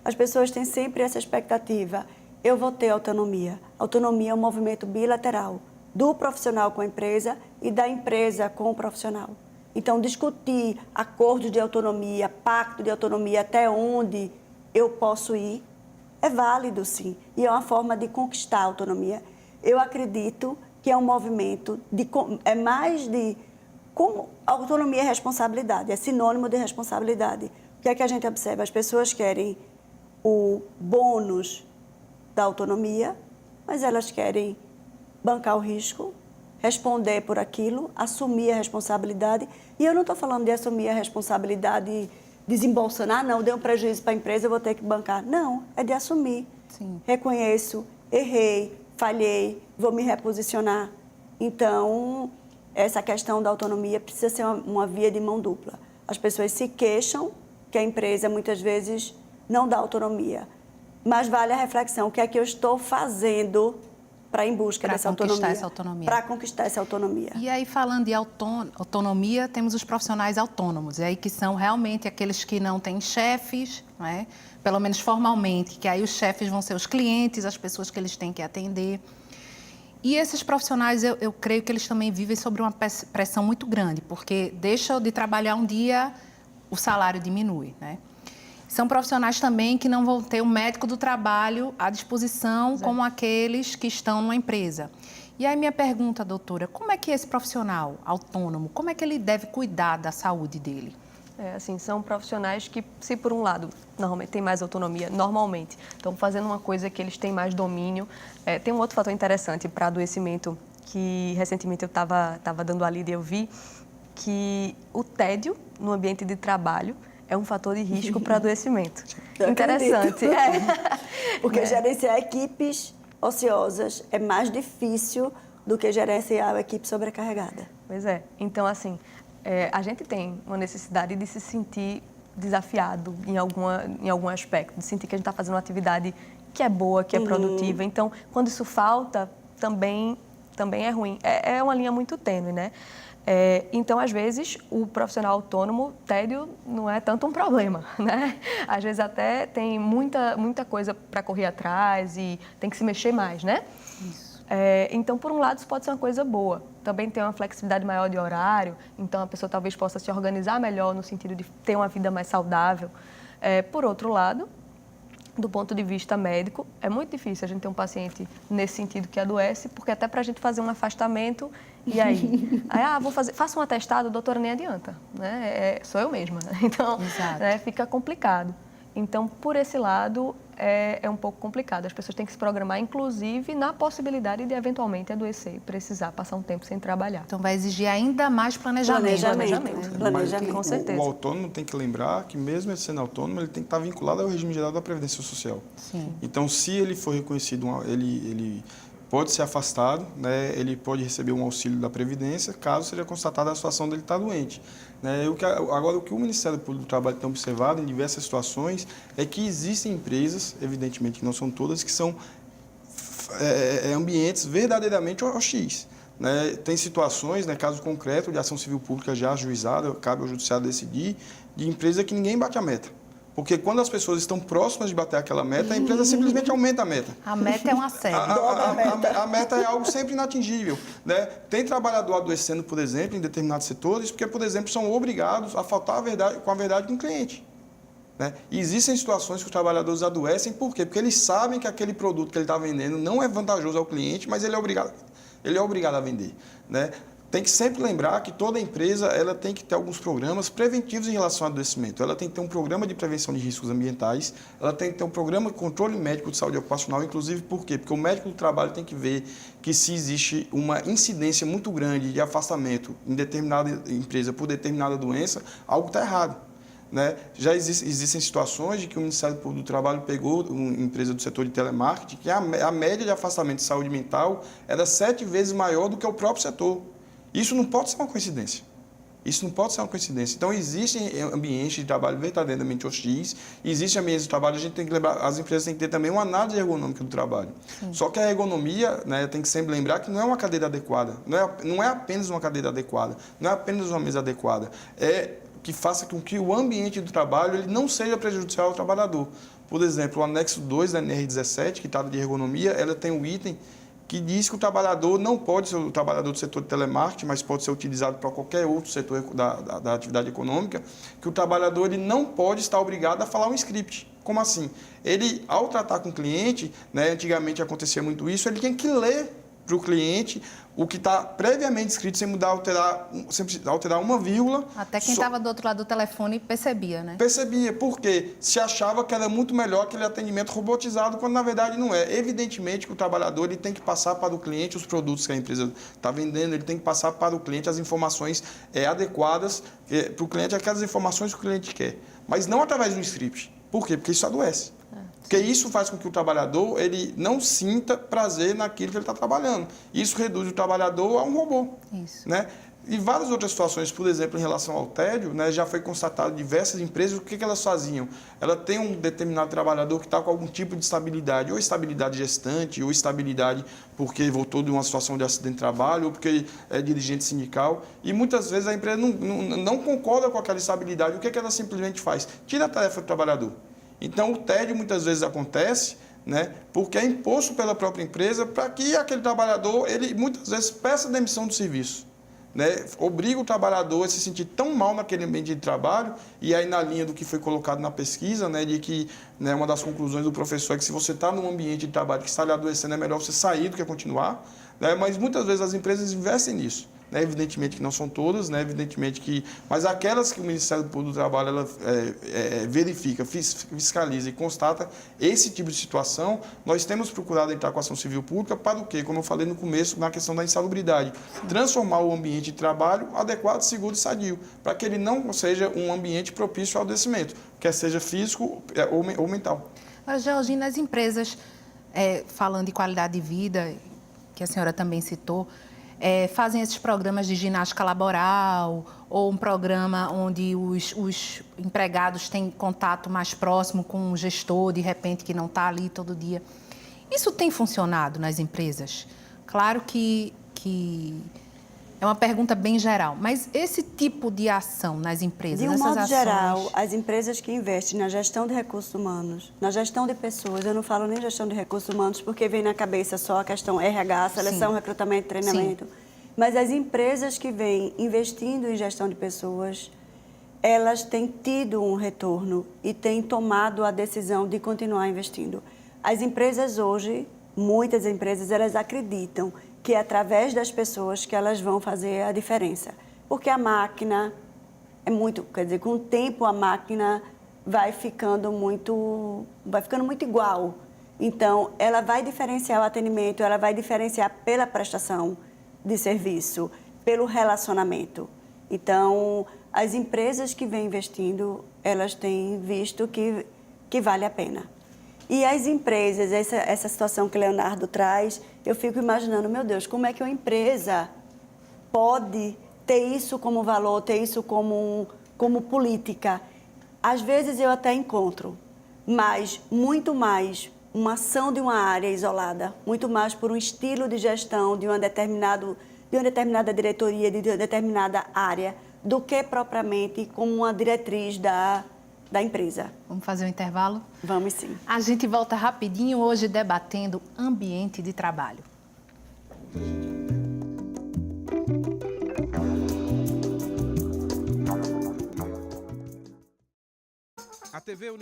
As pessoas têm sempre essa expectativa: eu vou ter autonomia. Autonomia é um movimento bilateral do profissional com a empresa e da empresa com o profissional. Então, discutir acordos de autonomia, pacto de autonomia, até onde eu posso ir, é válido, sim, e é uma forma de conquistar a autonomia. Eu acredito que é um movimento, é mais de... Como autonomia é responsabilidade, é sinônimo de responsabilidade. O que é que a gente observa? As pessoas querem o bônus da autonomia, mas elas querem bancar o risco, responder por aquilo, assumir a responsabilidade. E eu não estou falando de assumir a responsabilidade desembolsando, não, deu um prejuízo para a empresa, eu vou ter que bancar. Não, é de assumir. Sim. Reconheço, errei, falhei, vou me reposicionar. Então, essa questão da autonomia precisa ser uma via de mão dupla. As pessoas se queixam que a empresa, muitas vezes, não dá autonomia. Mas vale a reflexão, o que é que eu estou fazendo para ir em busca dessa autonomia? Para conquistar essa autonomia. E aí, falando de autonomia, temos os profissionais autônomos, e aí que são realmente aqueles que não têm chefes, não é? Pelo menos formalmente, que aí os chefes vão ser os clientes, as pessoas que eles têm que atender. E esses profissionais, eu creio que eles também vivem sob uma pressão muito grande, porque deixam de trabalhar um dia, o salário diminui, né? São profissionais também que não vão ter um médico do trabalho à disposição, como aqueles que estão numa empresa. E aí minha pergunta, doutora, como é que esse profissional autônomo, como é que ele deve cuidar da saúde dele? Assim, são profissionais que, se por um lado, normalmente têm mais autonomia, normalmente, estão fazendo uma coisa que eles têm mais domínio. Tem um outro fator interessante para adoecimento que recentemente eu estava dando a lida e eu vi que o tédio no ambiente de trabalho é um fator de risco para adoecimento. Interessante. Porque gerenciar equipes ociosas é mais difícil do que gerenciar uma equipe sobrecarregada. Pois é. Então, assim, a gente tem uma necessidade de se sentir desafiado em algum aspecto, de sentir que a gente está fazendo uma atividade que é boa, que é produtiva. Então, quando isso falta, também é ruim. É uma linha muito tênue, né? Então, às vezes, o profissional autônomo, tédio, não é tanto um problema, né? Às vezes até tem muita coisa para correr atrás e tem que se mexer mais, né? Isso. Então, por um lado, isso pode ser uma coisa boa. Também tem uma flexibilidade maior de horário, então a pessoa talvez possa se organizar melhor no sentido de ter uma vida mais saudável. Por outro lado, do ponto de vista médico, é muito difícil a gente ter um paciente nesse sentido que adoece, porque até para a gente fazer um afastamento, e aí faça um atestado, doutora, nem adianta, né? Sou eu mesma, então fica complicado. Então, por esse lado, é um pouco complicado. As pessoas têm que se programar, inclusive, na possibilidade de, eventualmente, adoecer e precisar passar um tempo sem trabalhar. Então, vai exigir ainda mais planejamento. Planejamento. Com certeza. O autônomo tem que lembrar que, mesmo ele sendo autônomo, ele tem que estar vinculado ao regime geral da Previdência Social. Sim. Então, se ele for reconhecido, ele pode ser afastado, né? Ele pode receber um auxílio da Previdência, caso seja constatada a situação dele estar doente. Né? Agora, o que o Ministério Público do Trabalho tem observado em diversas situações é que existem empresas, evidentemente que não são todas, que são ambientes verdadeiramente hostis. Né? Tem situações, né, caso concreto de ação civil pública já ajuizada, cabe ao judiciário decidir, de empresa que ninguém bate a meta. Porque quando as pessoas estão próximas de bater aquela meta, a empresa simplesmente aumenta a meta. A meta é um assédio. A meta é algo sempre inatingível. Né? Tem trabalhador adoecendo, por exemplo, em determinados setores, porque, por exemplo, são obrigados a faltar com a verdade com o cliente. Né? E existem situações que os trabalhadores adoecem, por quê? Porque eles sabem que aquele produto que ele está vendendo não é vantajoso ao cliente, mas ele é obrigado a vender. Né? Tem que sempre lembrar que toda empresa ela tem que ter alguns programas preventivos em relação ao adoecimento. Ela tem que ter um programa de prevenção de riscos ambientais, ela tem que ter um programa de controle médico de saúde ocupacional, inclusive por quê? Porque o médico do trabalho tem que ver que se existe uma incidência muito grande de afastamento em determinada empresa por determinada doença, algo está errado. Né? Já existem situações de que o Ministério Público do Trabalho pegou uma empresa do setor de telemarketing que a média de afastamento de saúde mental era 7 vezes maior do que o próprio setor. Isso não pode ser uma coincidência. Isso não pode ser uma coincidência. Então, existem ambientes de trabalho verdadeiramente hostis, existem ambientes de trabalho, a gente tem que lembrar, as empresas têm que ter também uma análise ergonômica do trabalho. Sim. Só que a ergonomia, né, tem que sempre lembrar que não é uma cadeira adequada, não é apenas uma cadeira adequada, não é apenas uma mesa adequada, é que faça com que o ambiente do trabalho ele não seja prejudicial ao trabalhador. Por exemplo, o anexo 2 da NR17, que trata de ergonomia, ela tem um item que diz que o trabalhador não pode ser o trabalhador do setor de telemarketing, mas pode ser utilizado para qualquer outro setor da atividade econômica, que o trabalhador ele não pode estar obrigado a falar um script. Como assim? Ele, ao tratar com o cliente, né, antigamente acontecia muito isso, ele tem que ler para o cliente o que está previamente escrito, sem alterar uma vírgula. Até quem estava do outro lado do telefone percebia, né? Percebia, porque se achava que era muito melhor aquele atendimento robotizado, quando na verdade não é. Evidentemente que o trabalhador ele tem que passar para o cliente os produtos que a empresa está vendendo, ele tem que passar para o cliente as informações adequadas para o cliente, aquelas informações que o cliente quer. Mas não através de um script. Por quê? Porque isso adoece. Porque isso faz com que o trabalhador ele não sinta prazer naquilo que ele está trabalhando. Isso reduz o trabalhador a um robô. Isso. Né? E várias outras situações, por exemplo, em relação ao tédio, né, já foi constatado em diversas empresas, o que elas faziam? Ela tem um determinado trabalhador que está com algum tipo de estabilidade, ou estabilidade gestante, ou estabilidade porque voltou de uma situação de acidente de trabalho, ou porque é dirigente sindical, e muitas vezes a empresa não concorda com aquela estabilidade. O que ela simplesmente faz? Tira a tarefa do trabalhador. Então, o tédio muitas vezes acontece, né, porque é imposto pela própria empresa para que aquele trabalhador, ele muitas vezes peça demissão do serviço. Né, obriga o trabalhador a se sentir tão mal naquele ambiente de trabalho, e aí na linha do que foi colocado na pesquisa, né, de que, né, uma das conclusões do professor é que se você está num ambiente de trabalho que está lhe adoecendo, é melhor você sair do que continuar, né, mas muitas vezes as empresas investem nisso. Né, evidentemente que não são todas, né, evidentemente que, mas aquelas que o Ministério Público do Trabalho ela, verifica, fiscaliza e constata esse tipo de situação, nós temos procurado entrar com a ação civil pública para o quê? Como eu falei no começo, na questão da insalubridade. Transformar o ambiente de trabalho adequado, seguro e sadio, para que ele não seja um ambiente propício ao adoecimento, quer seja físico ou mental. Mas, Georgina, as empresas, falando de qualidade de vida, que a senhora também citou, fazem esses programas de ginástica laboral ou um programa onde os empregados têm contato mais próximo com o gestor, de repente, que não está ali todo dia. Isso tem funcionado nas empresas? Claro que é uma pergunta bem geral, mas esse tipo de ação nas empresas, de um essas modo ações... geral, as empresas que investem na gestão de recursos humanos, na gestão de pessoas, eu não falo nem gestão de recursos humanos porque vem na cabeça só a questão RH, seleção, sim, recrutamento, treinamento, sim, mas as empresas que vêm investindo em gestão de pessoas, elas têm tido um retorno e têm tomado a decisão de continuar investindo. As empresas hoje, muitas empresas, elas acreditam que é através das pessoas que elas vão fazer a diferença. Porque a máquina é muito, quer dizer, com o tempo a máquina vai ficando muito igual. Então, ela vai diferenciar o atendimento, ela vai diferenciar pela prestação de serviço, pelo relacionamento. Então, as empresas que vêm investindo, elas têm visto que vale a pena. E as empresas, essa situação que o Leonardo traz, eu fico imaginando, meu Deus, como é que uma empresa pode ter isso como valor, ter isso como política? Às vezes eu até encontro, mas muito mais uma ação de uma área isolada, muito mais por um estilo de gestão de uma determinada diretoria, de uma determinada área, do que propriamente como uma diretriz da empresa. Vamos fazer um intervalo? Vamos sim. A gente volta rapidinho hoje debatendo ambiente de trabalho. A TV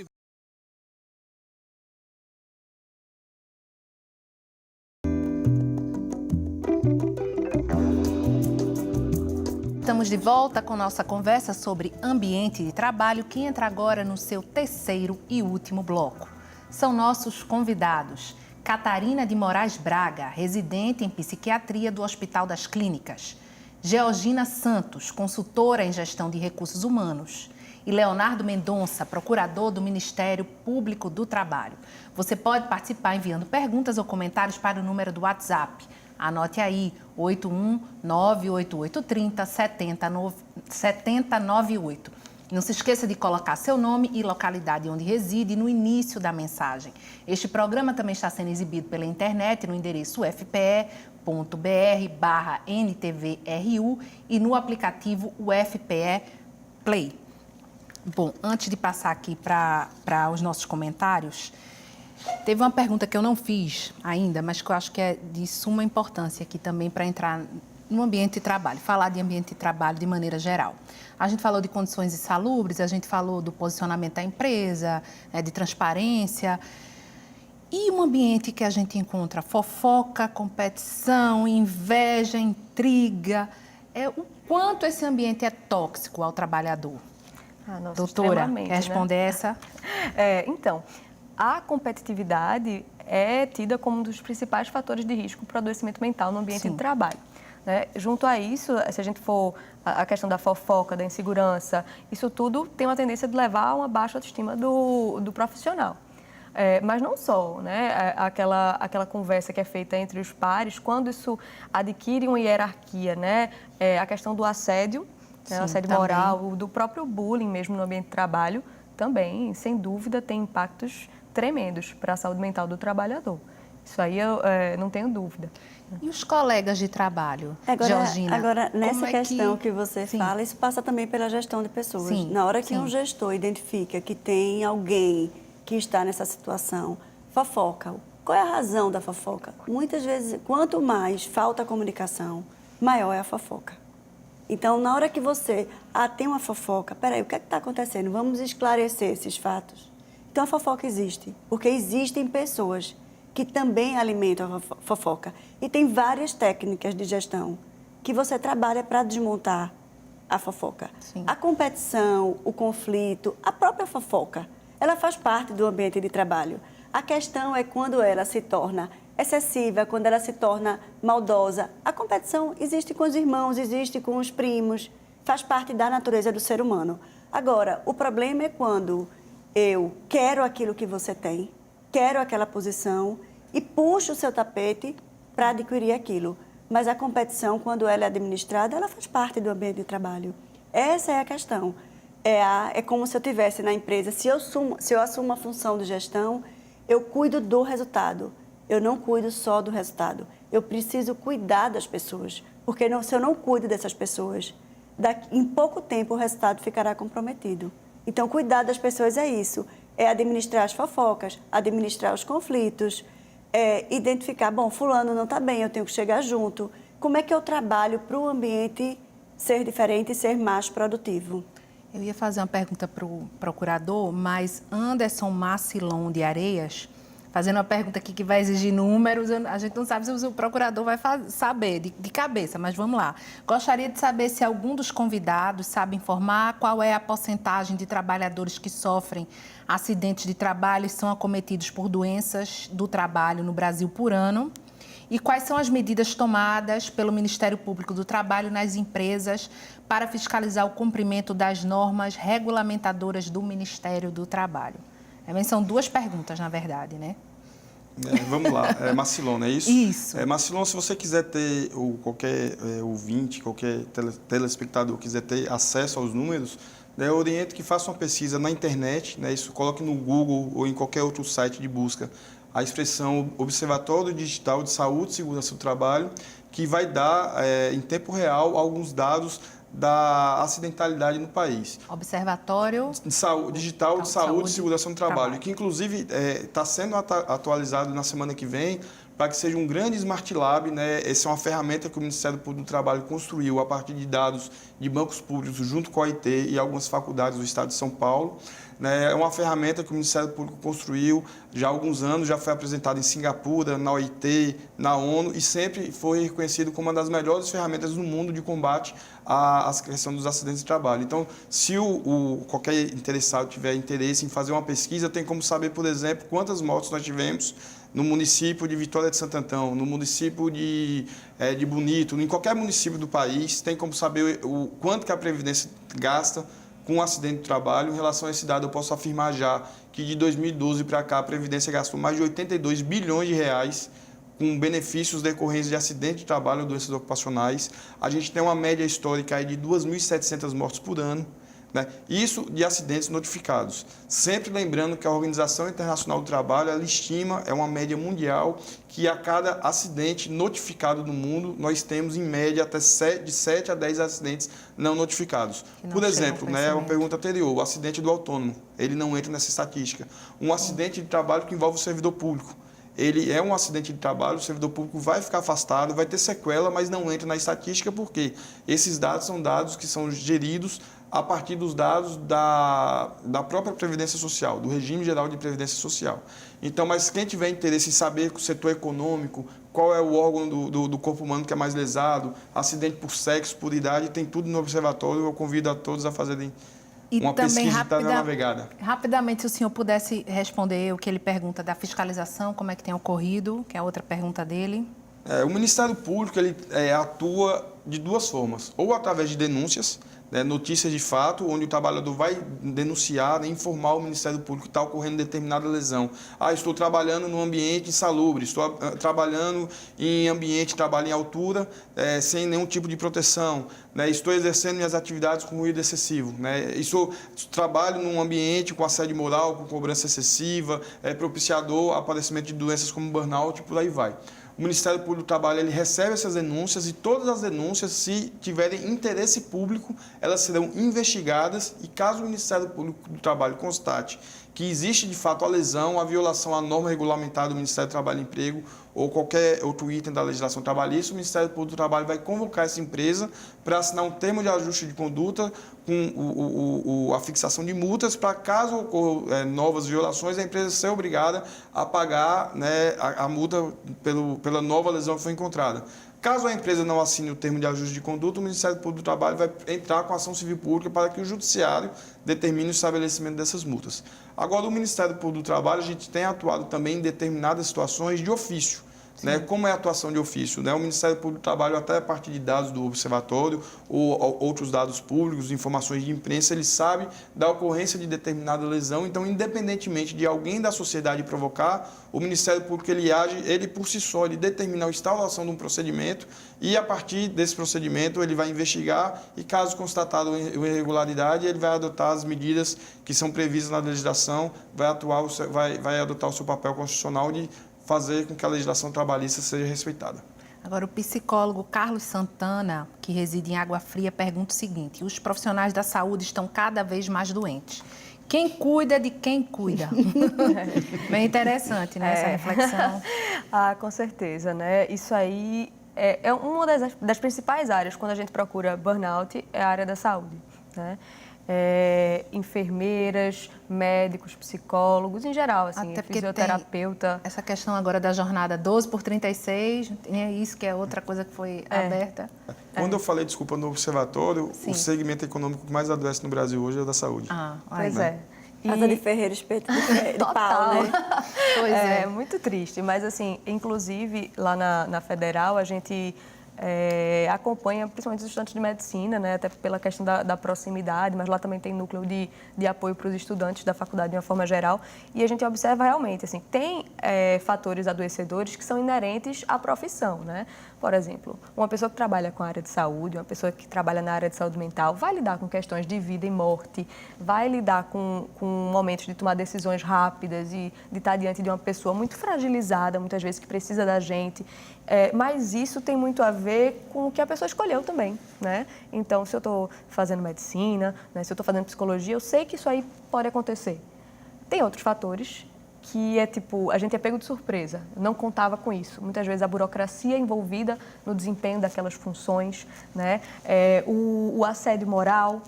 Estamos de volta com nossa conversa sobre ambiente de trabalho, que entra agora no seu terceiro e último bloco. São nossos convidados: Catarina de Moraes Braga, residente em psiquiatria do Hospital das Clínicas; Georgina Santos, consultora em gestão de recursos humanos; e Leonardo Mendonça, procurador do Ministério Público do Trabalho. Você pode participar enviando perguntas ou comentários para o número do WhatsApp. Anote aí, 81988307098. Não se esqueça de colocar seu nome e localidade onde reside no início da mensagem. Este programa também está sendo exibido pela internet no endereço ufpe.br/NTVRU e no aplicativo UFPE Play. Bom, antes de passar aqui para os nossos comentários, teve uma pergunta que eu não fiz ainda, mas que eu acho que é de suma importância aqui também para entrar no ambiente de trabalho, falar de ambiente de trabalho de maneira geral. A gente falou de condições insalubres, a gente falou do posicionamento da empresa, de transparência. E um ambiente que a gente encontra fofoca, competição, inveja, intriga. O quanto esse ambiente é tóxico ao trabalhador? Nossa, doutora, quer responder essa? Então, a competitividade é tida como um dos principais fatores de risco para o adoecimento mental no ambiente de trabalho. Né? Junto a isso, se a gente for a questão da fofoca, da insegurança, isso tudo tem uma tendência de levar a uma baixa autoestima do profissional. Mas não só, né? Aquela conversa que é feita entre os pares, quando isso adquire uma hierarquia, né? A questão do assédio, Sim, o assédio moral, do próprio bullying mesmo no ambiente de trabalho, também, sem dúvida, tem impactos tremendos para a saúde mental do trabalhador. Isso aí eu não tenho dúvida. E os colegas de trabalho, Georgina? Agora, nessa questão que você fala, isso passa também pela gestão de pessoas. Sim, na hora que um gestor identifica que tem alguém que está nessa situação, fofoca. Qual é a razão da fofoca? Muitas vezes, quanto mais falta comunicação, maior é a fofoca. Então, na hora que você tem uma fofoca, peraí, o que é que está acontecendo? Vamos esclarecer esses fatos. Então, a fofoca existe, porque existem pessoas que também alimentam a fofoca. E tem várias técnicas de gestão que você trabalha para desmontar a fofoca. Sim. A competição, o conflito, a própria fofoca, ela faz parte do ambiente de trabalho. A questão é quando ela se torna excessiva, quando ela se torna maldosa. A competição existe com os irmãos, existe com os primos, faz parte da natureza do ser humano. Agora, o problema é quando eu quero aquilo que você tem, quero aquela posição e puxo o seu tapete para adquirir aquilo. Mas a competição, quando ela é administrada, ela faz parte do ambiente de trabalho. Essa é a questão. É como se eu estivesse na empresa, se eu assumo a função de gestão, eu cuido do resultado. Eu não cuido só do resultado. Eu preciso cuidar das pessoas, porque se eu não cuido dessas pessoas, em pouco tempo o resultado ficará comprometido. Então, cuidar das pessoas é isso, é administrar as fofocas, administrar os conflitos, identificar, bom, fulano não está bem, eu tenho que chegar junto. Como é que eu trabalho para o ambiente ser diferente e ser mais produtivo? Eu ia fazer uma pergunta para o procurador, mas Anderson Macilon de Areias, fazendo uma pergunta aqui que vai exigir números, a gente não sabe se o procurador vai saber de cabeça, mas vamos lá. Gostaria de saber se algum dos convidados sabe informar qual é a porcentagem de trabalhadores que sofrem acidentes de trabalho e são acometidos por doenças do trabalho no Brasil por ano. E quais são as medidas tomadas pelo Ministério Público do Trabalho nas empresas para fiscalizar o cumprimento das normas regulamentadoras do Ministério do Trabalho? São duas perguntas, na verdade, né? Vamos lá, Macilon, não é isso? Isso. Macilon, se você quiser ter, ou qualquer ouvinte, qualquer telespectador quiser ter acesso aos números, eu oriento que faça uma pesquisa na internet, isso coloque no Google ou em qualquer outro site de busca a expressão Observatório Digital de Saúde e Segurança do Trabalho, que vai dar, em tempo real, alguns dados da acidentalidade no país. Observatório Digital de Saúde e Segurança no Trabalho, que inclusive está sendo atualizado na semana que vem para que seja um grande Smart Lab. Essa é uma ferramenta que o Ministério Público do Trabalho construiu a partir de dados de bancos públicos junto com a OIT e algumas faculdades do Estado de São Paulo. É uma ferramenta que o Ministério Público construiu já há alguns anos, já foi apresentada em Singapura, na OIT, na ONU, e sempre foi reconhecido como uma das melhores ferramentas do mundo de combate à questão dos acidentes de trabalho. Então, se qualquer interessado tiver interesse em fazer uma pesquisa, tem como saber, por exemplo, quantas mortes nós tivemos no município de Vitória de Santo Antão, no município de Bonito, em qualquer município do país, tem como saber o quanto que a Previdência gasta com um acidente de trabalho. Em relação a esse dado, eu posso afirmar já que de 2012 para cá a Previdência gastou mais de 82 bilhões de reais com benefícios decorrentes de acidente de trabalho ou doenças ocupacionais. A gente tem uma média histórica aí de 2.700 mortes por ano. Isso de acidentes notificados. Sempre lembrando que a Organização Internacional do Trabalho, ela estima, é uma média mundial, que a cada acidente notificado no mundo, nós temos em média até de 7 a 10 acidentes não notificados. Por exemplo, uma pergunta anterior, o acidente do autônomo, ele não entra nessa estatística. Um acidente de trabalho que envolve o servidor público. Ele é um acidente de trabalho, o servidor público vai ficar afastado, vai ter sequela, mas não entra na estatística porque esses dados são dados que são geridos a partir dos dados da própria Previdência Social, do Regime Geral de Previdência Social. Então, mas quem tiver interesse em saber o setor econômico, qual é o órgão do corpo humano que é mais lesado, acidente por sexo, por idade, tem tudo no observatório. Eu convido a todos a fazerem uma pesquisa e navegada. Rapidamente, se o senhor pudesse responder o que ele pergunta da fiscalização, como é que tem ocorrido, que é a outra pergunta dele. O Ministério Público ele atua de duas formas, ou através de denúncias, notícias de fato, onde o trabalhador vai denunciar, informar o Ministério Público que está ocorrendo determinada lesão. Estou trabalhando num ambiente insalubre, estou trabalhando em ambiente de trabalho em altura, sem nenhum tipo de proteção, estou exercendo minhas atividades com ruído excessivo, trabalho num ambiente com assédio moral, com cobrança excessiva, propiciador aparecimento de doenças como burnout e por aí vai. O Ministério Público do Trabalho ele recebe essas denúncias e todas as denúncias, se tiverem interesse público, elas serão investigadas e caso o Ministério Público do Trabalho constate que existe de fato a lesão, a violação à norma regulamentar do Ministério do Trabalho e Emprego ou qualquer outro item da legislação trabalhista, o Ministério Público do Trabalho vai convocar essa empresa para assinar um termo de ajuste de conduta com a fixação de multas para, caso ocorram novas violações, a empresa ser obrigada a pagar a multa pela nova lesão que foi encontrada. Caso a empresa não assine o termo de ajuste de conduta, o Ministério Público do Trabalho vai entrar com ação civil pública para que o Judiciário determine o estabelecimento dessas multas. Agora, o Ministério Público do Trabalho, a gente tem atuado também em determinadas situações de ofício. Como é a atuação de ofício? O Ministério Público do Trabalho, até a partir de dados do observatório ou outros dados públicos, informações de imprensa, ele sabe da ocorrência de determinada lesão. Então, independentemente de alguém da sociedade provocar, o Ministério Público ele age, ele por si só, ele determina a instauração de um procedimento e, a partir desse procedimento, ele vai investigar e, caso constatado uma irregularidade, ele vai adotar as medidas que são previstas na legislação, vai adotar o seu papel constitucional de fazer com que a legislação trabalhista seja respeitada. Agora, o psicólogo Carlos Santana, que reside em Água Fria, pergunta o seguinte: os profissionais da saúde estão cada vez mais doentes. Quem cuida de quem cuida? Bem interessante, essa reflexão. Com certeza, Isso aí é uma das principais áreas quando a gente procura burnout, é a área da saúde, enfermeiras, médicos, psicólogos, em geral, assim, fisioterapeuta. Essa questão agora da jornada 12/36, é isso que é outra coisa que foi aberta. Quando eu falei, desculpa, no observatório, o segmento econômico que mais adoece no Brasil hoje é o da saúde. Pois é. Casa de ferreiro, espeto de pau, Pois é, muito triste. Mas, assim, inclusive, lá na Federal, a gente acompanha principalmente os estudantes de medicina, né, até pela questão da proximidade, mas lá também tem núcleo de apoio para os estudantes da faculdade de uma forma geral, e a gente observa realmente, assim, tem fatores adoecedores que são inerentes à profissão, né? Por exemplo, uma pessoa que trabalha com a área de saúde, uma pessoa que trabalha na área de saúde mental, vai lidar com questões de vida e morte, vai lidar com momentos de tomar decisões rápidas e de estar diante de uma pessoa muito fragilizada, muitas vezes, que precisa da gente. Mas isso tem muito a ver com o que a pessoa escolheu também, né? Então, se eu estou fazendo medicina, né, se eu estou fazendo psicologia, eu sei que isso aí pode acontecer. Tem outros fatores que a gente é pego de surpresa, não contava com isso. Muitas vezes a burocracia envolvida no desempenho daquelas funções, né? O assédio moral,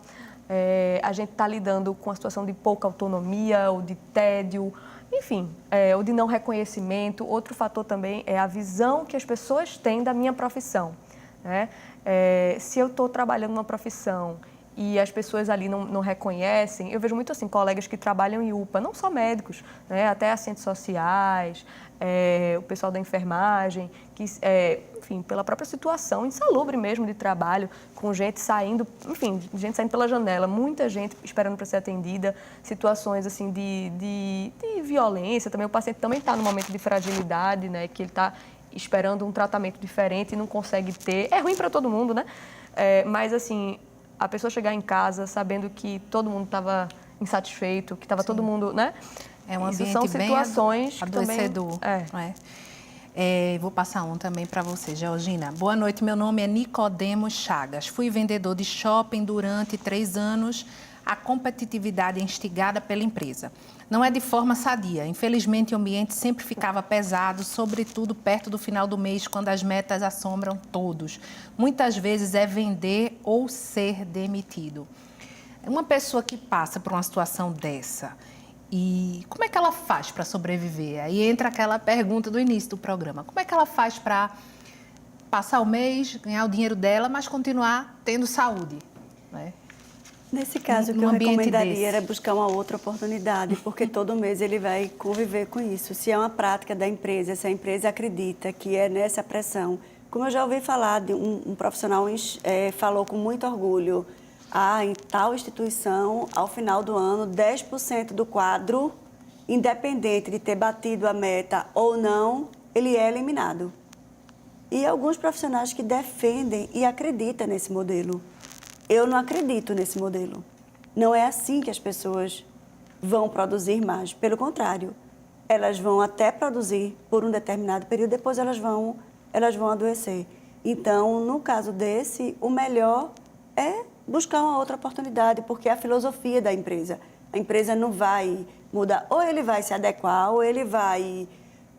a gente está lidando com a situação de pouca autonomia ou de tédio, enfim, ou de não reconhecimento. Outro fator também é a visão que as pessoas têm da minha profissão, né? Se eu estou trabalhando numa profissão e as pessoas ali não reconhecem, eu vejo muito assim, colegas que trabalham em UPA, não só médicos, né, até assistentes sociais, o pessoal da enfermagem, que, enfim, pela própria situação insalubre mesmo de trabalho, com gente saindo, enfim, gente saindo pela janela, muita gente esperando para ser atendida, situações assim de violência também, o paciente também está num momento de fragilidade, né, que ele está esperando um tratamento diferente e não consegue ter, é ruim para todo mundo, né, mas assim, a pessoa chegar em casa sabendo que todo mundo estava insatisfeito, que estava todo mundo, né? É um ambiente são situações bem adoecedor. Vou passar um também para você, Georgina. Boa noite, meu nome é Nicodemo Chagas. Fui vendedor de shopping durante 3 anos. A competitividade é instigada pela empresa. Não é de forma sadia. Infelizmente, o ambiente sempre ficava pesado, sobretudo perto do final do mês, quando as metas assombram todos. Muitas vezes é vender ou ser demitido. Uma pessoa que passa por uma situação dessa, e como é que ela faz para sobreviver? Aí entra aquela pergunta do início do programa. Como é que ela faz para passar o mês, ganhar o dinheiro dela, mas continuar tendo saúde, né? Nesse caso, o que eu recomendaria era buscar uma outra oportunidade, porque todo mês ele vai conviver com isso. Se é uma prática da empresa, se a empresa acredita que é nessa pressão. Como eu já ouvi falar, de um profissional falou com muito orgulho, em tal instituição, ao final do ano, 10% do quadro, independente de ter batido a meta ou não, ele é eliminado. E alguns profissionais que defendem e acreditam nesse modelo. Eu não acredito nesse modelo. Não é assim que as pessoas vão produzir mais. Pelo contrário, elas vão até produzir por um determinado período, depois elas vão adoecer. Então, no caso desse, o melhor é buscar uma outra oportunidade, porque é a filosofia da empresa. A empresa não vai mudar, ou ele vai se adequar, ou ele vai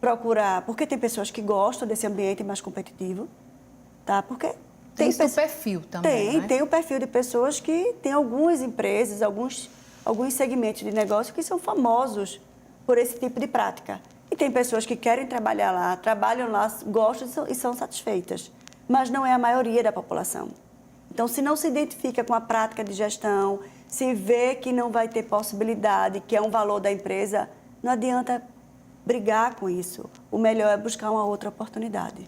procurar, porque tem pessoas que gostam desse ambiente mais competitivo, tá? Porque tem o perfil também, né? Tem o perfil de pessoas que tem algumas empresas, alguns segmentos de negócio que são famosos por esse tipo de prática. E tem pessoas que querem trabalhar lá, trabalham lá, gostam e são satisfeitas. Mas não é a maioria da população. Então, se não se identifica com a prática de gestão, se vê que não vai ter possibilidade, que é um valor da empresa, não adianta brigar com isso. O melhor é buscar uma outra oportunidade.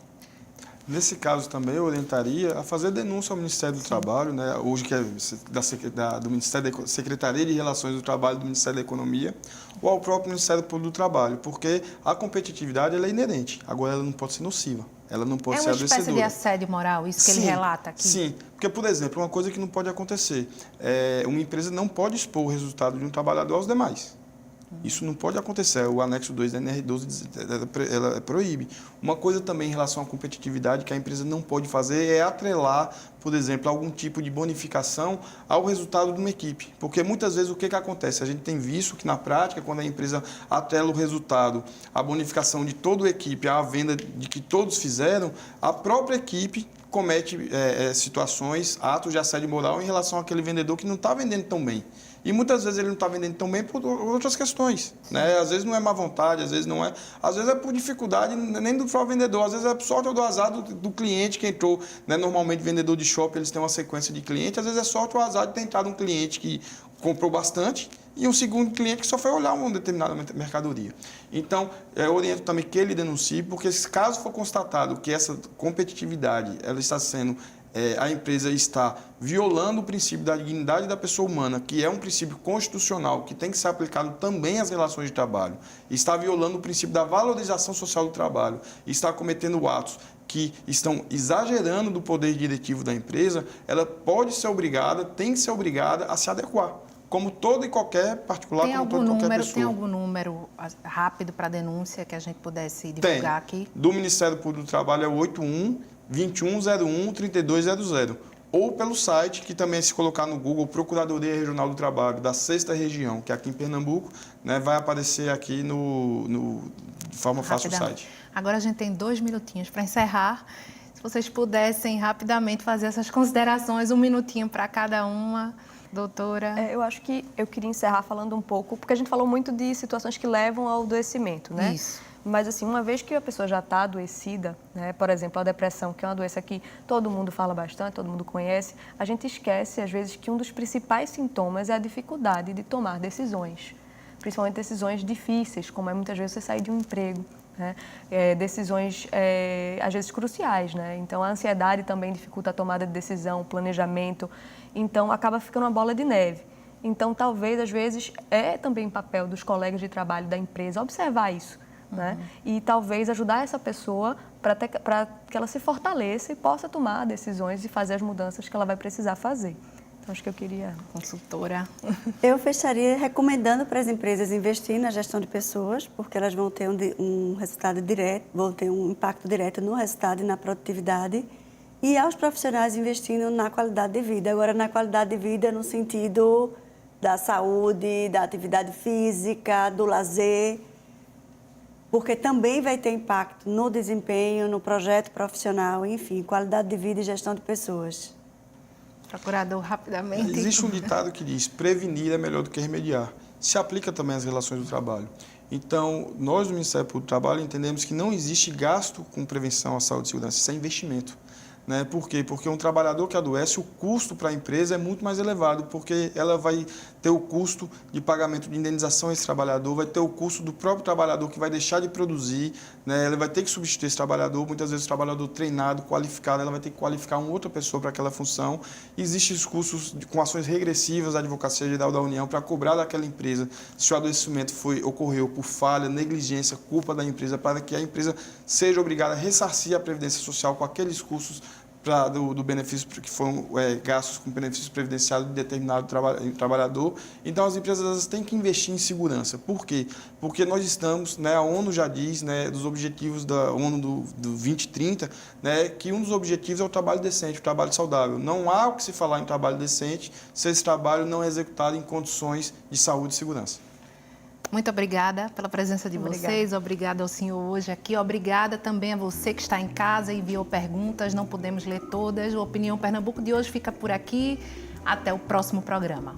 Nesse caso também, eu orientaria a fazer denúncia ao Ministério do Trabalho, né? Hoje que é do Ministério da Secretaria de Relações do Trabalho do Ministério da Economia, ou ao próprio Ministério Público do Trabalho, porque a competitividade ela é inerente, agora ela não pode ser nociva, ela não pode ser adoecedora. É uma espécie de assédio moral, isso que ele relata aqui? Sim, porque, por exemplo, uma coisa que não pode acontecer, uma empresa não pode expor o resultado de um trabalhador aos demais. Isso não pode acontecer. O anexo 2 da NR12 ela proíbe. Uma coisa também em relação à competitividade que a empresa não pode fazer é atrelar, por exemplo, algum tipo de bonificação ao resultado de uma equipe. Porque muitas vezes o que acontece? A gente tem visto que na prática, quando a empresa atrela o resultado, a bonificação de toda a equipe, a venda de que todos fizeram, a própria equipe comete situações, atos de assédio moral em relação àquele vendedor que não está vendendo tão bem. E muitas vezes ele não está vendendo tão bem por outras questões, né? Às vezes não é má vontade, às vezes não é... Às vezes é por dificuldade nem do próprio vendedor, às vezes é por sorte ou do azar do cliente que entrou, né? Normalmente, vendedor de shopping, eles têm uma sequência de clientes, às vezes é sorte ou azar de ter entrado um cliente que comprou bastante e um segundo cliente que só foi olhar uma determinada mercadoria. Então, eu oriento também que ele denuncie, porque se caso for constatado que essa competitividade ela está sendo... a empresa está violando o princípio da dignidade da pessoa humana, que é um princípio constitucional, que tem que ser aplicado também às relações de trabalho, está violando o princípio da valorização social do trabalho, está cometendo atos que estão exagerando do poder diretivo da empresa, ela pode ser obrigada, tem que ser obrigada a se adequar, como todo e qualquer particular, como toda e qualquer pessoa. Tem algum número rápido para denúncia que a gente pudesse divulgar aqui? Do Ministério Público do Trabalho é o 81-2101-3200. Ou pelo site, que também se colocar no Google, Procuradoria Regional do Trabalho, da 6ª Região, que é aqui em Pernambuco, né, vai aparecer aqui de forma fácil o site. Agora a gente tem 2 minutinhos para encerrar. Se vocês pudessem rapidamente fazer essas considerações, 1 minutinho para cada uma, doutora. Eu acho que eu queria encerrar falando um pouco, porque a gente falou muito de situações que levam ao adoecimento, né? Isso. Mas, assim, uma vez que a pessoa já está adoecida, né, por exemplo, a depressão, que é uma doença que todo mundo fala bastante, todo mundo conhece, a gente esquece, às vezes, que um dos principais sintomas é a dificuldade de tomar decisões, principalmente decisões difíceis, como é muitas vezes você sair de um emprego, né, decisões, às vezes, cruciais, né? Então, a ansiedade também dificulta a tomada de decisão, o planejamento, então, acaba ficando uma bola de neve. Então, talvez, às vezes, é também papel dos colegas de trabalho da empresa observar isso, né? E talvez ajudar essa pessoa para que ela se fortaleça e possa tomar decisões e fazer as mudanças que ela vai precisar fazer. Então, acho que eu queria... Consultora. Eu fecharia recomendando para as empresas investir na gestão de pessoas, porque elas vão ter um resultado direto, vão ter um impacto direto no resultado e na produtividade, e aos profissionais investindo na qualidade de vida. Agora, na qualidade de vida no sentido da saúde, da atividade física, do lazer, porque também vai ter impacto no desempenho, no projeto profissional, enfim, qualidade de vida e gestão de pessoas. Procurador, rapidamente. Existe um ditado que diz: prevenir é melhor do que remediar. Se aplica também às relações do trabalho. Então, nós do Ministério Público do Trabalho entendemos que não existe gasto com prevenção à saúde e segurança, isso é investimento. Né? Por quê? Porque um trabalhador que adoece, o custo para a empresa é muito mais elevado, porque ela vai ter o custo de pagamento de indenização a esse trabalhador, vai ter o custo do próprio trabalhador que vai deixar de produzir, né? Ela vai ter que substituir esse trabalhador, muitas vezes o trabalhador treinado, qualificado, ela vai ter que qualificar uma outra pessoa para aquela função. Existem os custos com ações regressivas da Advocacia Geral da União para cobrar daquela empresa se o adoecimento ocorreu por falha, negligência, culpa da empresa, para que a empresa seja obrigada a ressarcir a Previdência Social com aqueles custos do benefício que foram gastos com benefício previdenciário de determinado trabalhador. Então, as empresas têm que investir em segurança. Por quê? Porque nós estamos, né, a ONU já diz, né, dos objetivos da ONU do 2030, né, que um dos objetivos é o trabalho decente, o trabalho saudável. Não há o que se falar em trabalho decente se esse trabalho não é executado em condições de saúde e segurança. Muito obrigada pela presença de vocês, obrigada ao senhor hoje aqui, obrigada também a você que está em casa e enviou perguntas, não podemos ler todas. O Opinião Pernambuco de hoje fica por aqui, até o próximo programa.